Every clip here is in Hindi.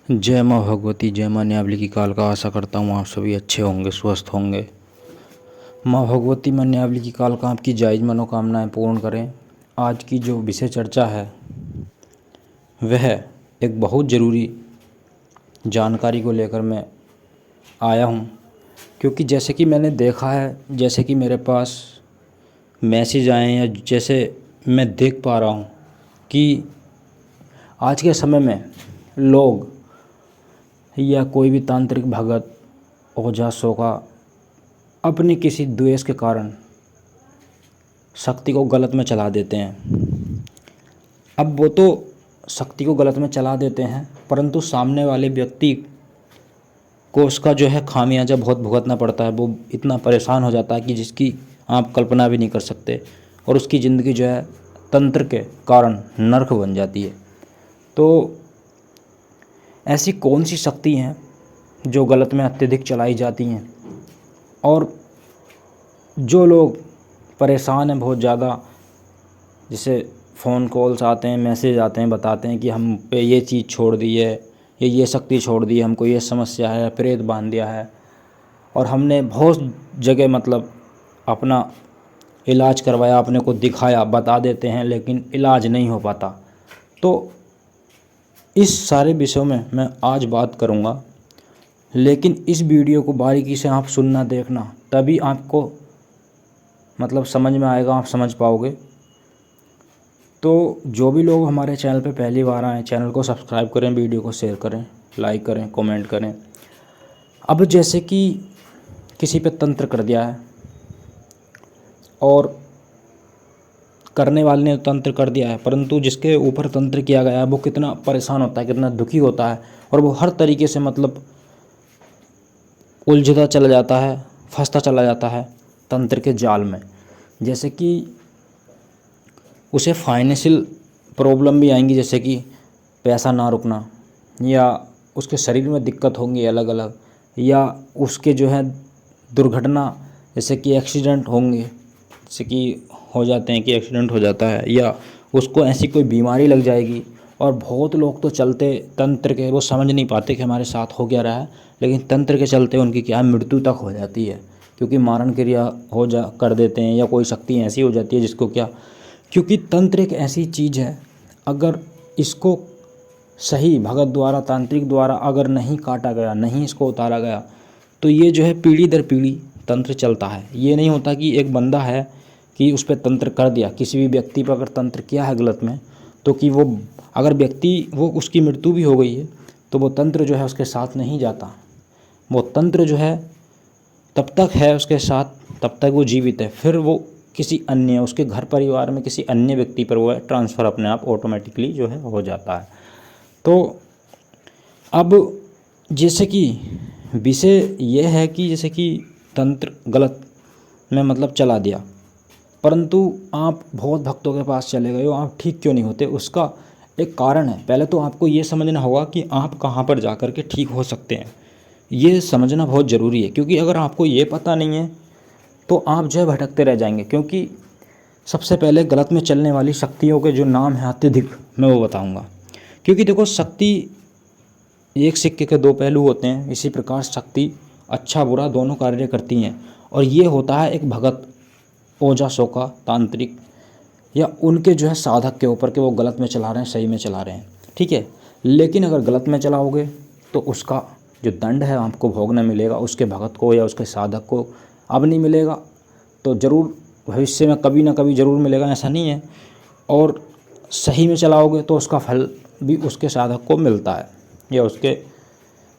जय माँ भगवती, जय माँ न्यावली की काल का। आशा करता हूँ आप सभी अच्छे होंगे, स्वस्थ होंगे। माँ भगवती माँ न्यावली की काल का आपकी जायज़ मनोकामनाएं पूर्ण करें। आज की जो विषय चर्चा है वह एक बहुत ज़रूरी जानकारी को लेकर मैं आया हूँ, क्योंकि जैसे कि मैंने देखा है, जैसे कि मेरे पास मैसेज आए हैं, या जैसे मैं देख पा रहा हूँ कि आज के समय में लोग या कोई भी तांत्रिक भगत, ओझा, सोखा अपने किसी द्वेष के कारण शक्ति को गलत में चला देते हैं। अब वो तो शक्ति को गलत में चला देते हैं, परंतु सामने वाले व्यक्ति को उसका जो है खामियाजा बहुत भुगतना पड़ता है। वो इतना परेशान हो जाता है कि जिसकी आप कल्पना भी नहीं कर सकते, और उसकी ज़िंदगी जो है तंत्र के कारण नरक बन जाती है। तो ऐसी कौन सी शक्ति हैं जो गलत में अत्यधिक चलाई जाती हैं, और जो लोग परेशान हैं बहुत ज़्यादा, जैसे फ़ोन कॉल्स आते हैं, मैसेज आते हैं, बताते हैं कि हम पे ये चीज़ छोड़ दी है, ये शक्ति छोड़ दी है, हमको ये समस्या है, प्रेत बांध दिया है, और हमने बहुत जगह मतलब अपना इलाज करवाया, अपने को दिखाया, बता देते हैं, लेकिन इलाज नहीं हो पाता। तो इस सारे विषयों में मैं आज बात करूंगा, लेकिन इस वीडियो को बारीकी से आप सुनना, देखना, तभी आपको मतलब समझ में आएगा, आप समझ पाओगे। तो जो भी लोग हमारे चैनल पे पहली बार आए, चैनल को सब्सक्राइब करें, वीडियो को शेयर करें, लाइक करें, कमेंट करें। अब जैसे कि किसी पे तंत्र कर दिया है, और करने वाले ने तंत्र कर दिया है, परंतु जिसके ऊपर तंत्र किया गया है वो कितना परेशान होता है, कितना दुखी होता है, और वो हर तरीके से मतलब उलझता चला जाता है, फंसता चला जाता है तंत्र के जाल में। जैसे कि उसे फाइनेंशियल प्रॉब्लम भी आएंगी, जैसे कि पैसा ना रुकना, या उसके शरीर में दिक्कत होंगी अलग अलग, या उसके जो है दुर्घटना, जैसे कि एक्सीडेंट होंगे, जैसे कि हो जाते हैं कि एक्सीडेंट हो जाता है, या उसको ऐसी कोई बीमारी लग जाएगी। और बहुत लोग तो चलते तंत्र के, वो समझ नहीं पाते कि हमारे साथ हो क्या रहा है, लेकिन तंत्र के चलते उनकी क्या मृत्यु तक हो जाती है, क्योंकि मारण क्रिया कर देते हैं, या कोई शक्ति ऐसी हो जाती है जिसको क्या, क्योंकि तंत्र एक ऐसी चीज़ है, अगर इसको सही भगत द्वारा, तांत्रिक द्वारा अगर नहीं काटा गया, नहीं इसको उतारा गया, तो ये जो है पीढ़ी दर पीढ़ी तंत्र चलता है। ये नहीं होता कि एक बंदा है कि उस पर तंत्र कर दिया, किसी भी व्यक्ति पर अगर तंत्र किया है गलत में, तो कि वो अगर व्यक्ति वो उसकी मृत्यु भी हो गई है, तो वो तंत्र जो है उसके साथ नहीं जाता। वो तंत्र जो है तब तक है उसके साथ, तब तक वो जीवित है, फिर वो किसी अन्य, उसके घर परिवार में किसी अन्य व्यक्ति पर वो है ट्रांसफ़र अपने आप ऑटोमेटिकली जो है हो जाता है। तो अब जैसे कि विषय ये है कि जैसे कि तंत्र गलत में मतलब चला दिया, परंतु आप बहुत भक्तों के पास चले गए हो, आप ठीक क्यों नहीं होते, उसका एक कारण है। पहले तो आपको ये समझना होगा कि आप कहाँ पर जा कर के ठीक हो सकते हैं, ये समझना बहुत ज़रूरी है। क्योंकि अगर आपको ये पता नहीं है तो आप जो है भटकते रह जाएंगे। क्योंकि सबसे पहले गलत में चलने वाली शक्तियों के जो नाम हैं अत्यधिक, मैं वो बताऊंगा। क्योंकि देखो, शक्ति एक सिक्के के दो पहलू होते हैं, इसी प्रकार शक्ति अच्छा बुरा दोनों कार्य करती हैं। और ये होता है एक भगत, ओझा, सोखा, तांत्रिक, या उनके जो है साधक के ऊपर कि वो गलत में चला रहे हैं, सही में चला रहे हैं, ठीक है। लेकिन अगर गलत में चलाओगे तो उसका जो दंड है आपको भोगना मिलेगा, उसके भगत को या उसके साधक को अब नहीं मिलेगा तो ज़रूर भविष्य में कभी ना कभी ज़रूर मिलेगा, ऐसा नहीं है। और सही में चलाओगे तो उसका फल भी उसके साधक को मिलता है, या उसके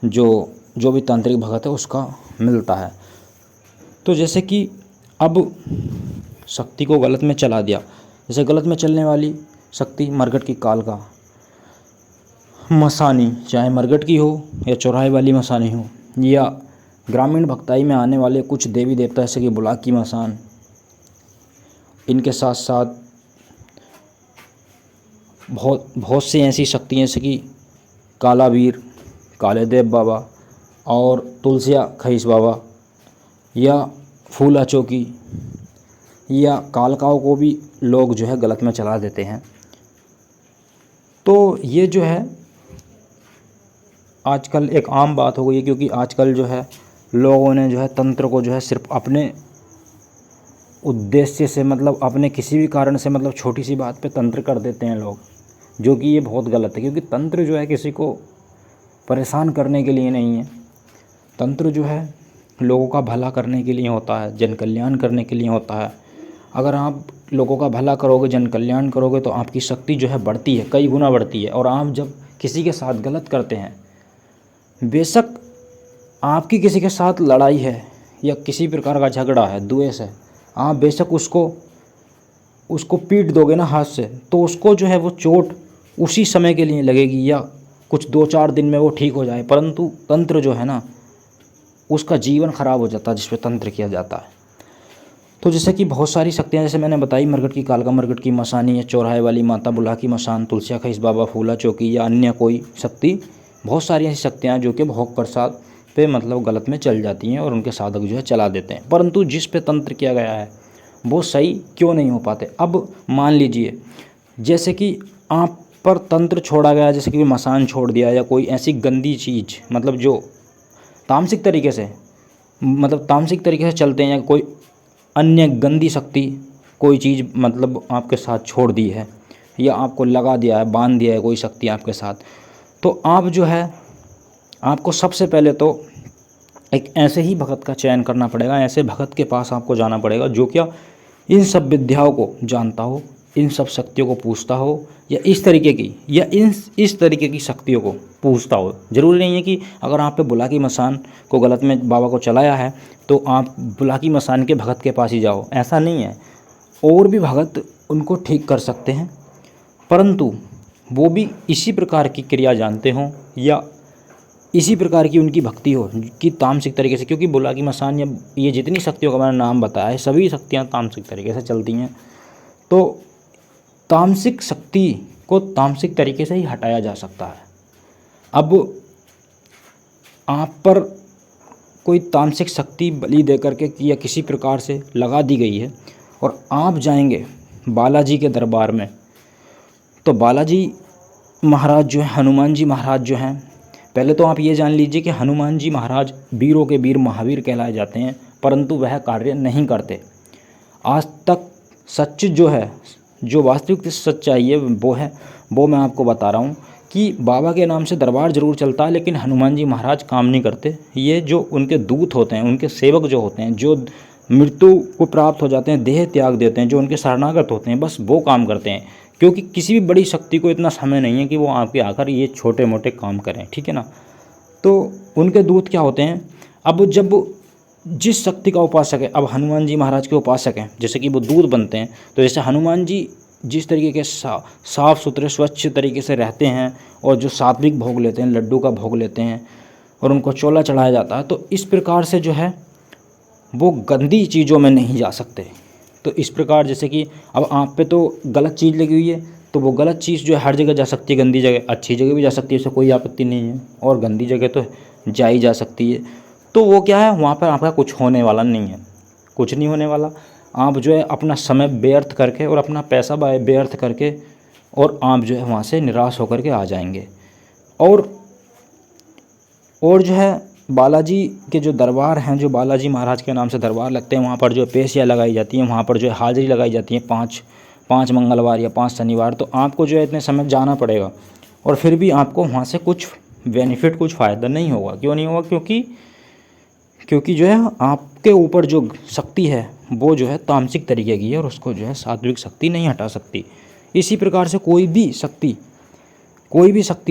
जो भी तांत्रिक भगत है उसका मिलता है। तो जैसे कि अब शक्ति को गलत में चला दिया, जैसे गलत में चलने वाली शक्ति मरघट की काल का, मसानी, चाहे मरघट की हो या चौराहे वाली मसानी हो, या ग्रामीण भक्ताई में आने वाले कुछ देवी देवता जैसे कि बुलाक की मसान, इनके साथ साथ बहुत सी ऐसी शक्तियाँ जैसे कि कालावीर, काले देव बाबा, और तुलसिया खईस बाबा, या फूला चौकी, या कालकाओं को भी लोग जो है गलत में चला देते हैं। तो ये जो है आजकल एक आम बात हो गई है, क्योंकि आजकल जो है लोगों ने जो है तंत्र को जो है सिर्फ अपने उद्देश्य से, मतलब अपने किसी भी कारण से, मतलब छोटी सी बात पे तंत्र कर देते हैं लोग, जो कि ये बहुत गलत है। क्योंकि तंत्र जो है किसी को परेशान करने के लिए नहीं है। तंत्र जो है लोगों का भला करने के लिए होता है, जन कल्याण करने के लिए होता है। अगर आप लोगों का भला करोगे, जन कल्याण करोगे, तो आपकी शक्ति जो है बढ़ती है, कई गुना बढ़ती है। और आप जब किसी के साथ गलत करते हैं, बेशक आपकी किसी के साथ लड़ाई है या किसी प्रकार का झगड़ा है, द्वेष है, आप बेशक उसको पीट दोगे ना हाथ से, तो उसको जो है वो चोट उसी समय के लिए लगेगी या कुछ 2-4 दिन में वो ठीक हो जाए। परंतु तंत्र जो है ना, उसका जीवन खराब हो जाता है जिस पे तंत्र किया जाता है। तो जैसे कि बहुत सारी शक्तियाँ, जैसे मैंने बताई, मरकट की कालका मरकट की मसानी या चौराहे वाली माता, बुला की मसान, तुलसिया खईस बाबा, फूला चौकी या अन्य कोई शक्ति, बहुत सारी ऐसी शक्तियाँ जो कि भोग प्रसाद पे मतलब गलत में चल जाती हैं और उनके साधक जो है चला देते हैं। परंतु जिस पे तंत्र किया गया है वो सही क्यों नहीं हो पाते। अब मान लीजिए जैसे कि आप पर तंत्र छोड़ा गया, जैसे कि मसान छोड़ दिया या कोई ऐसी गंदी चीज़, मतलब जो तामसिक तरीके से, मतलब तामसिक तरीके से चलते हैं, या कोई अन्य गंदी शक्ति कोई चीज़ मतलब आपके साथ छोड़ दी है या आपको लगा दिया है, बांध दिया है कोई शक्ति आपके साथ, तो आप जो है आपको सबसे पहले तो एक ऐसे ही भगत का चयन करना पड़ेगा। ऐसे भगत के पास आपको जाना पड़ेगा जो क्या इन सब विद्याओं को जानता हो, इन सब शक्तियों को पूछता हो, या इस तरीके की, या इस तरीके की शक्तियों को पूछता हो। ज़रूरी नहीं है कि अगर आप पे बुला की मसान को गलत में बाबा को चलाया है तो आप बुला की मसान के भगत के पास ही जाओ, ऐसा नहीं है। और भी भगत उनको ठीक कर सकते हैं, परंतु वो भी इसी प्रकार की क्रिया जानते हों या इसी प्रकार की उनकी भक्ति हो कि तामसिक तरीके से। क्योंकि बुला की मसान या ये जितनी शक्तियों का मैंने नाम बताया है, सभी शक्तियाँ तामसिक तरीके से चलती हैं। तो तामसिक शक्ति को तामसिक तरीके से ही हटाया जा सकता है। अब आप पर कोई तामसिक शक्ति बलि दे करके या किसी प्रकार से लगा दी गई है और आप जाएंगे बालाजी के दरबार में, तो बालाजी महाराज जो है, हनुमान जी महाराज जो हैं, पहले तो आप ये जान लीजिए कि हनुमान जी महाराज वीरों के वीर महावीर कहलाए जाते हैं, परंतु वह कार्य नहीं करते आज तक। सच जो है, जो वास्तविक सच्चाई है वो मैं आपको बता रहा हूँ कि बाबा के नाम से दरबार जरूर चलता है, लेकिन हनुमान जी महाराज काम नहीं करते। ये जो उनके दूत होते हैं, उनके सेवक जो होते हैं, जो मृत्यु को प्राप्त हो जाते हैं, देह त्याग देते हैं, जो उनके शरणागत होते हैं, बस वो काम करते हैं। क्योंकि किसी भी बड़ी शक्ति को इतना समय नहीं है कि वो आपके आकर ये छोटे मोटे काम करें, ठीक है ना। तो उनके दूत क्या होते हैं, अब जब जिस शक्ति का उपासक है, अब हनुमान जी महाराज के उपासक हैं, जैसे कि वो दूत बनते हैं, तो जैसे हनुमान जी जिस तरीके के साफ़ सुथरे स्वच्छ तरीके से रहते हैं और जो सात्विक भोग लेते हैं, लड्डू का भोग लेते हैं और उनको चोला चढ़ाया जाता है, तो इस प्रकार से जो है वो गंदी चीज़ों में नहीं जा सकते। तो इस प्रकार जैसे कि अब आप पे तो गलत चीज़ लगी हुई है, तो वो गलत चीज़ जो है हर जगह जा सकती है, गंदी जगह, अच्छी जगह भी जा सकती है, इससे कोई आपत्ति नहीं है, और गंदी जगह तो जा ही जा सकती है। तो वो क्या है, वहाँ पर आपका कुछ होने वाला नहीं है, कुछ नहीं होने वाला। आप जो है अपना समय व्यर्थ करके और अपना पैसा व्यर्थ करके और आप जो है वहाँ से निराश होकर के आ जाएंगे। और जो है बालाजी के जो दरबार हैं, जो बालाजी महाराज के नाम से दरबार लगते हैं, वहाँ पर जो पेशियाँ लगाई जाती हैं, वहाँ पर जो है हाजिरी लगाई जाती है 5 मंगलवार या 5 शनिवार। तो आपको जो है इतने समय जाना पड़ेगा और फिर भी आपको वहाँ से कुछ बेनिफिट, कुछ फ़ायदा नहीं होगा। क्यों नहीं होगा? क्योंकि जो है आपके ऊपर जो शक्ति है वो जो है तामसिक तरीके की है और उसको जो है सात्विक शक्ति नहीं हटा सकती। इसी प्रकार से कोई भी शक्ति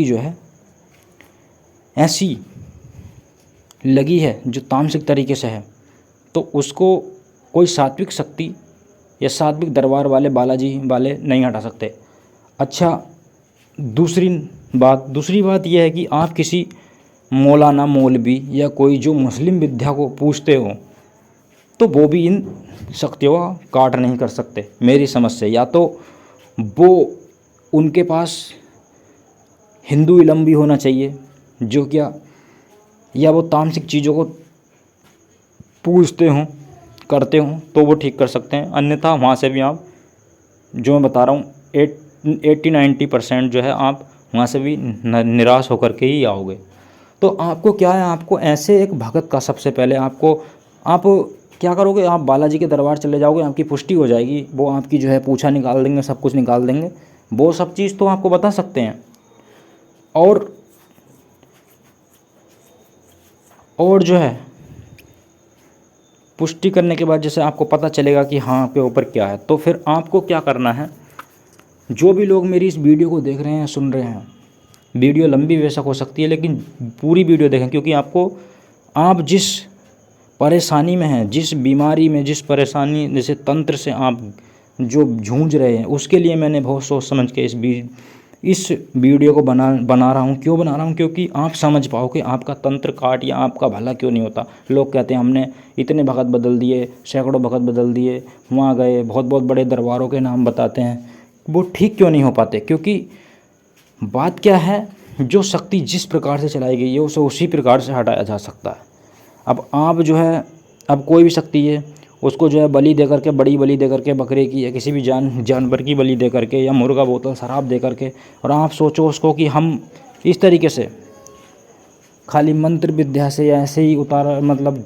जो है ऐसी लगी है जो तामसिक तरीके से है, तो उसको कोई सात्विक शक्ति या सात्विक दरबार वाले बालाजी वाले नहीं हटा सकते। अच्छा, दूसरी बात यह है कि आप किसी मौलाना, मौलवी या कोई जो मुस्लिम विद्या को पूछते हो, तो वो भी इन शक्तियों का काट नहीं कर सकते मेरी समझ से। या तो वो उनके पास हिंदू इलम भी होना चाहिए जो क्या, या वो तामसिक चीज़ों को पूछते हों, करते हों, तो वो ठीक कर सकते हैं। अन्यथा वहाँ से भी आप, जो मैं बता रहा हूँ, 80-90% जो है आप वहाँ से भी निराश होकर के ही आओगे। तो आपको क्या है, आपको ऐसे एक भगत का सबसे पहले आप क्या करोगे, आप बालाजी के दरबार चले जाओगे, आपकी पुष्टि हो जाएगी, वो आपकी जो है पूछा निकाल देंगे, सब कुछ निकाल देंगे, वो सब चीज़ तो आपको बता सकते हैं। और जो है पुष्टि करने के बाद जैसे आपको पता चलेगा कि हाँ आपके ऊपर क्या है, तो फिर आपको क्या करना है, जो भी लोग मेरी इस वीडियो को देख रहे हैं, सुन रहे हैं, वीडियो लंबी बेशक हो सकती है लेकिन पूरी वीडियो देखें, क्योंकि आप जिस परेशानी में हैं, जिस बीमारी में, जिस परेशानी जैसे तंत्र से आप जो जूझ रहे हैं, उसके लिए मैंने बहुत सोच समझ के इस वीडियो को बना रहा हूँ। क्यों बना रहा हूँ, क्योंकि आप समझ पाओ कि आपका तंत्र काट या आपका भला क्यों नहीं होता। लोग कहते हैं हमने इतने भगत बदल दिए, सैकड़ों भगत बदल दिए, वहाँ गए, बहुत बहुत बड़े दरबारों के नाम बताते हैं, वो ठीक क्यों नहीं हो पाते? क्योंकि बात क्या है, जो शक्ति जिस प्रकार से चलाई गई है उसे उसी प्रकार से हटाया जा सकता है। अब कोई भी शक्ति है, उसको जो है बलि दे करके, बड़ी बलि दे करके, बकरे की या किसी भी जानवर की बलि दे करके, या मुर्गा बोतल शराब दे करके, और आप सोचो उसको कि हम इस तरीके से खाली मंत्र विद्या से या ऐसे ही मतलब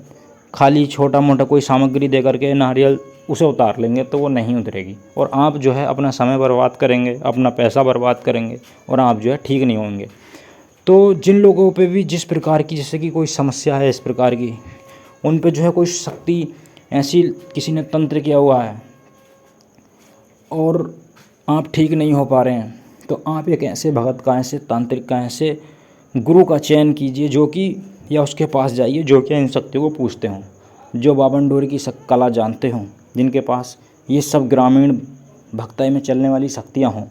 खाली छोटा मोटा कोई सामग्री दे करके नारियल उसे उतार लेंगे, तो वो नहीं उतरेगी, और आप जो है अपना समय बर्बाद करेंगे, अपना पैसा बर्बाद करेंगे, और आप जो है ठीक नहीं होंगे। तो जिन लोगों पे भी जिस प्रकार की जैसे कि कोई समस्या है इस प्रकार की, उन पे जो है कोई शक्ति ऐसी किसी ने तंत्र किया हुआ है और आप ठीक नहीं हो पा रहे हैं, तो आप एक ऐसे भगत का, ऐसे तांत्रिक का, ऐसे गुरु का चयन कीजिए जो कि, या उसके पास जाइए जो कि इन शक्तियों को पूछते हों, जो बावन डोरी की कला जानते हों, जिनके पास ये सब ग्रामीण भक्ताई में चलने वाली शक्तियाँ हों।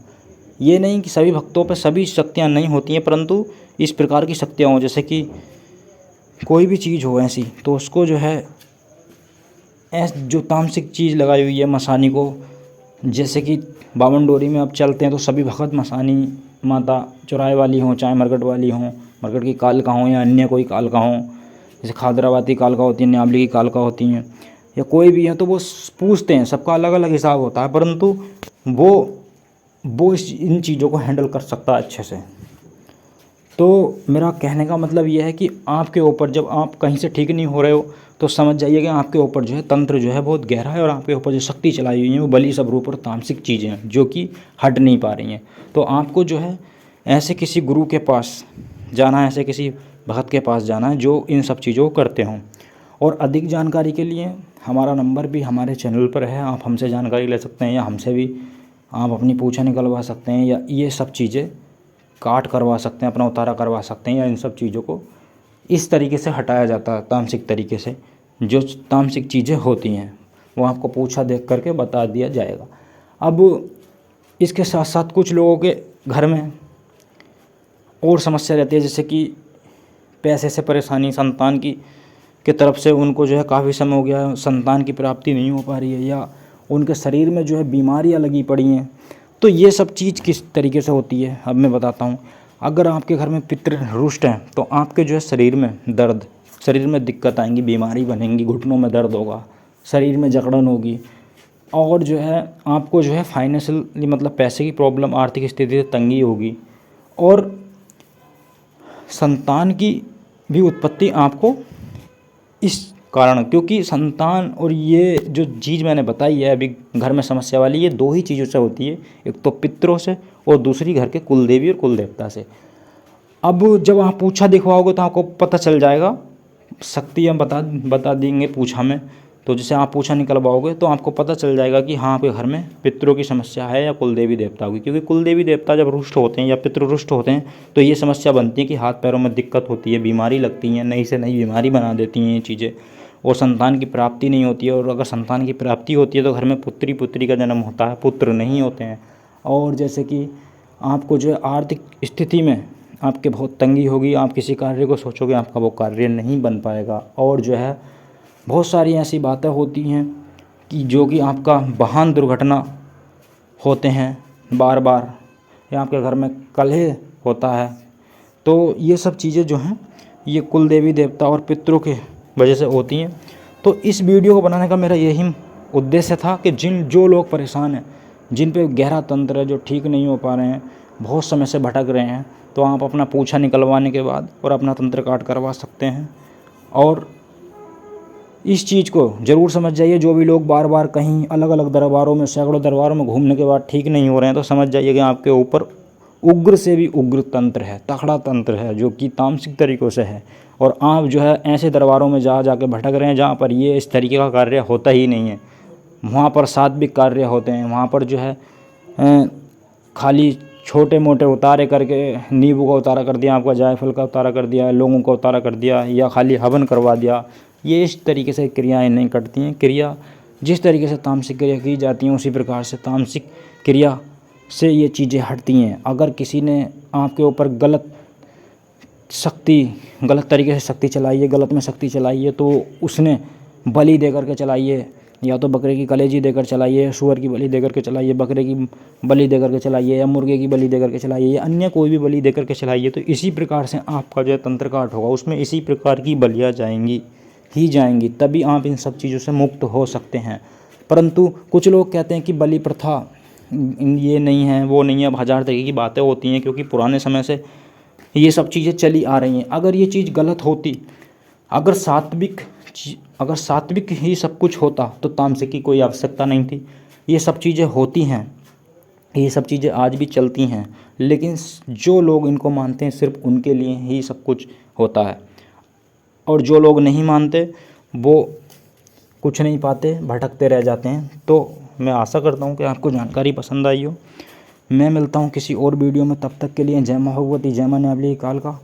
ये नहीं कि सभी भक्तों पे सभी शक्तियाँ नहीं होती हैं, परंतु इस प्रकार की शक्तियाँ हों, जैसे कि कोई भी चीज़ हो ऐसी, तो उसको जो है जो तामसिक चीज़ लगाई हुई है मसानी को, जैसे कि बावन डोरी में अब चलते हैं तो सभी भगत मसानी माता चौराहे वाली हों, चाहे मरकट वाली हों, मरकट की कालका हों या अन्य कोई कालका हों, जैसे खादराबादी कालका होती है, न्यामली की कालका होती हैं, या कोई भी है, तो वो पूछते हैं, सबका अलग अलग हिसाब होता है, परंतु वो इन चीज़ों को हैंडल कर सकता है अच्छे से। तो मेरा कहने का मतलब ये है कि आपके ऊपर जब आप कहीं से ठीक नहीं हो रहे हो, तो समझ जाइए कि आपके ऊपर जो है तंत्र जो है बहुत गहरा है, और आपके ऊपर जो शक्ति चलाई हुई है वो बलि स्वरूप और तामसिक चीज़ें हैं जो कि हट नहीं पा रही हैं। तो आपको जो है ऐसे किसी गुरु के पास जाना है, ऐसे किसी भगत के पास जाना है जो इन सब चीज़ों को करते हों। और अधिक जानकारी के लिए हमारा नंबर भी हमारे चैनल पर है, आप हमसे जानकारी ले सकते हैं, या हमसे भी आप अपनी पूछा निकलवा सकते हैं, या ये सब चीज़ें काट करवा सकते हैं, अपना उतारा करवा सकते हैं, या इन सब चीज़ों को इस तरीके से हटाया जाता है तामसिक तरीके से। जो तामसिक चीज़ें होती हैं वो आपको पूछा देख करके बता दिया जाएगा। अब इसके साथ साथ कुछ लोगों के घर में और समस्या रहती है, जैसे कि पैसे से परेशानी, संतान की तरफ से उनको जो है काफ़ी समय हो गया संतान की प्राप्ति नहीं हो पा रही है, या उनके शरीर में जो है बीमारियां लगी पड़ी हैं। तो ये सब चीज़ किस तरीके से होती है अब मैं बताता हूँ। अगर आपके घर में पितृ रुष्ट हैं तो आपके जो है शरीर में दर्द, शरीर में दिक्कत आएंगी, बीमारी बनेंगी, घुटनों में दर्द होगा, शरीर में जकड़न होगी, और जो है आपको जो है फाइनेंशियली मतलब पैसे की प्रॉब्लम, आर्थिक स्थिति से तंगी होगी, और संतान की भी उत्पत्ति आपको इस कारण, क्योंकि संतान और ये जो चीज़ मैंने बताई है अभी घर में समस्या वाली, ये दो ही चीज़ों से होती है, एक तो पितरों से और दूसरी घर के कुल देवी और कुल देवता से। अब जब आप पूछा दिखवाओगे तो आपको पता चल जाएगा, शक्ति हम बता देंगे पूछा में, तो जैसे आप पूछा निकलवाओगे तो आपको पता चल जाएगा कि हाँ आपके घर में पितरों की समस्या है या कुल देवी देवताओं की। क्योंकि कुल देवी देवता जब रुष्ट होते हैं या पितृ रुष्ट होते हैं तो ये समस्या बनती है कि हाथ पैरों में दिक्कत होती है, बीमारी लगती है, नई से नई बीमारी बना देती हैं ये चीज़ें, और संतान की प्राप्ति नहीं होती है। और अगर संतान की प्राप्ति होती है तो घर में पुत्री का जन्म होता है, पुत्र नहीं होते हैं। और जैसे कि आपको जो है आर्थिक स्थिति में आपके बहुत तंगी होगी, आप किसी कार्य को सोचोगे आपका वो कार्य नहीं बन पाएगा। और जो है बहुत सारी ऐसी बातें होती हैं कि जो कि आपका वाहन दुर्घटना होते हैं बार बार, या आपके घर में कलह होता है। तो ये सब चीज़ें जो हैं ये कुल देवी देवता और पितरों के वजह से होती हैं। तो इस वीडियो को बनाने का मेरा यही उद्देश्य था कि जो लोग परेशान हैं, जिन पे गहरा तंत्र है, जो ठीक नहीं हो पा रहे हैं, बहुत समय से भटक रहे हैं तो आप अपना पूछा निकलवाने के बाद और अपना तंत्र काट करवा सकते हैं। और इस चीज़ को ज़रूर समझ जाइए, जो भी लोग बार बार कहीं अलग अलग दरबारों में, सैकड़ों दरबारों में घूमने के बाद ठीक नहीं हो रहे हैं, तो समझ जाइए कि आपके ऊपर उग्र से भी उग्र तंत्र है, तगड़ा तंत्र है, जो कि तामसिक तरीक़ों से है। और आप जो है ऐसे दरबारों में जा के भटक रहे हैं जहाँ पर ये इस तरीके का कार्य होता ही नहीं है। वहाँ पर सात्विक कार्य होते हैं, वहाँ पर जो है खाली छोटे मोटे उतारे करके, नींबू का उतारा कर दिया, आपका जायफल का उतारा कर दिया, लौंगों का उतारा कर दिया, या खाली हवन करवा दिया। ये इस तरीके से क्रियाएं नहीं कटती हैं। क्रिया जिस तरीके से तामसिक क्रिया की जाती हैं, उसी प्रकार से तामसिक क्रिया से ये चीज़ें हटती हैं। अगर किसी ने आपके ऊपर गलत तरीके से शक्ति चलाई है, गलत में शक्ति चलाई है, तो उसने बलि दे करके चलाई है, या तो बकरे की कलेजी देकर चलाइए, सूअर की बलि देकर के चलाइए, बकरे की बलि देकर के चलाइए, या मुर्गे की बलि देकर के चलाइए, या अन्य कोई भी बलि देकर के चलाइए, तो इसी प्रकार से आपका जो है तंत्र काट होगा, उसमें इसी प्रकार की बलियाँ जाएंगी, तभी आप इन सब चीज़ों से मुक्त हो सकते हैं। परंतु कुछ लोग कहते हैं कि बलि प्रथा ये नहीं है, वो नहीं है, अब हज़ार तरीके की बातें होती हैं, क्योंकि पुराने समय से ये सब चीज़ें चली आ रही हैं। अगर ये चीज़ गलत होती, अगर सात्विक ही सब कुछ होता, तो तामसिक की कोई आवश्यकता नहीं थी। ये सब चीज़ें होती हैं, ये सब चीज़ें आज भी चलती हैं, लेकिन जो लोग इनको मानते हैं सिर्फ उनके लिए ही सब कुछ होता है, और जो लोग नहीं मानते वो कुछ नहीं पाते, भटकते रह जाते हैं। तो मैं आशा करता हूँ कि आपको जानकारी पसंद आई हो। मैं मिलता हूँ किसी और वीडियो में, तब तक के लिए जय माँ भगवती, जय माँ न्यावली काल का।